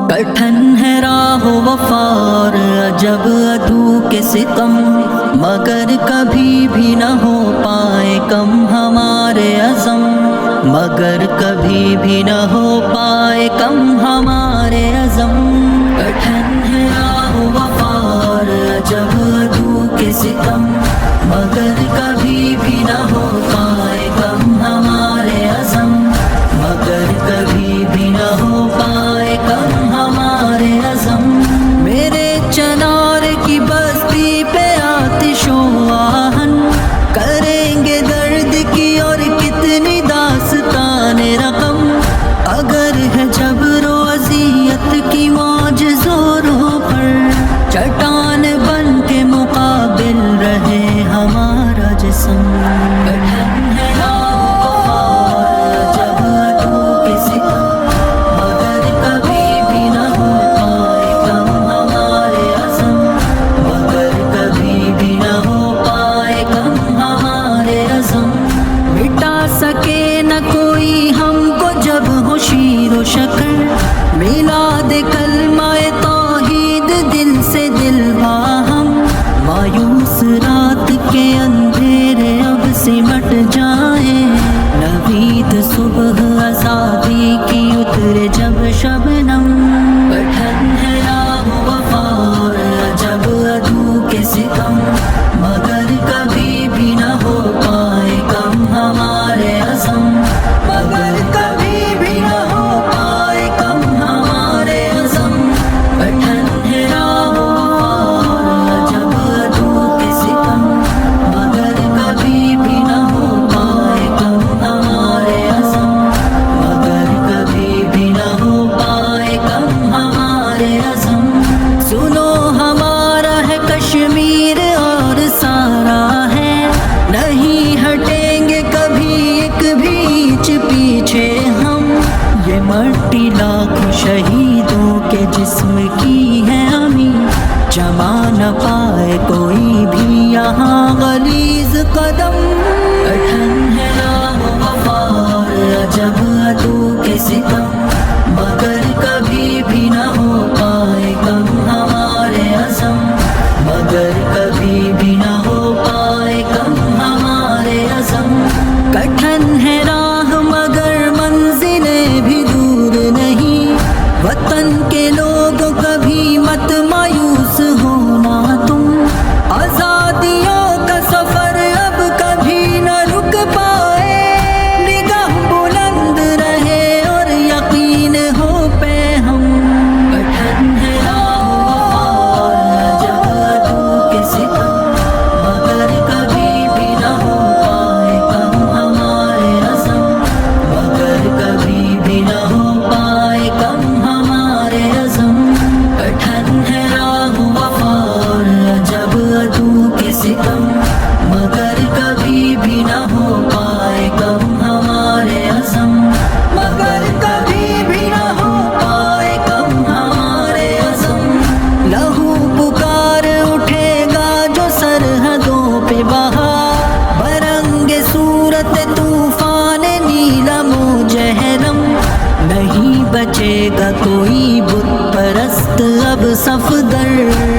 کٹھن ہے راہ وفا اور عجب عدو کے ستم، مگر کبھی بھی نہ ہو پائے کم ہمارے عزم، مگر کبھی بھی نہ ہو پائے کم ہمارے عزم۔ کٹھن ہے راہ وفا اور عجب عدو کے ستم، مگر کبھی بھی نہ ہو پائے کم ہمارے عزم، مگر کبھی بھی نہ ہو پائے کم ہمارے عزم۔ میرے چنار کی بستی پہ آتش و آہن، کریں گے درد کی اور کتنی داستان رقم، اگر ہے جبر و اذیت کی موج زوروں پر، چٹان بن کے مقابل رہے ہمارا جسم۔ کٹھن ہے راہ وفا اور عجب عدو کے ستم، مگر کبھی بھی نہ ہو پائے کم ہمارے عزم، مگر کبھی بھی نہ ہو پائے کم ہمارے عزم۔ مٹا سکے نہ کوئی ہم کو جب ہو شیر و شکر، میلاد کلمہ توحید دل سے دل باہم، مایوس رات کے اندھیرے اب سمٹ جائیں، نوید صبح آزادی کی اترے جب شبنم۔ کٹھن ہے راہ وفا اور عجب عدو کے ستم، مگر کبھی بھی نہ ہو پائے کم ہمارے عزم، مگر کبھی بھی نہ ہو پائے کم ہمارے عزم۔ کٹھن ہے راہ وفا اور عجب عدو کے ستم، مگر کبھی بھی نہ ہو پائے کم ہمارے عزم، مگر کبھی بھی نہ ہو پائے کم ہمارے عزم۔ سنو ہمارا ہے کشمیر اور سارا ہے، نہیں ہٹیں گے کبھی ایک بھی انچ پیچھے ہم، یہ مٹی لاکھوں شہیدوں کے جسم کی ہے امین، جما نہ پائے کوئی بھی یہاں غلیظ قدم۔ کٹھن ہے راہ وفا اور عجب عدو کے ستم، مگر کبھی بھی نہ ہو پائے کم ہمارے عزم، مگر کبھی بھی نہ ہو پائے کم ہمارے عزم۔ کٹھن ہے راہ مگر منزلیں بھی دور نہیں، وطن کے لوگوں کبھی مت مایوس ہونا تم، آزادیوں کا سفر اب کبھی نہ رک پائے، نگاہ بلند رہے اور یقین ہو پہ ہم۔ کٹھن ہے راہ وفا اور عجب عدو کے ستم، مگر کبھی بھی نہ ہو پائے کم ہمارے عزم، مگر کبھی بھی نہ ہو پائے کم ہمارے عزم۔ کٹھن ہے راہ وفا اور عجب عدو کے ستم، مگر کبھی بھی نہ ہو پائے کم ہمارے عزم، مگر کبھی بھی نہ ہو پائے کم ہمارے عزم۔ لہو پکار اٹھے گا جو سرحدوں پہ بہا، برنگ صورت طوفان نیلم و جہلم، نہیں بچے گا کوئی بت پرست اب صفدر۔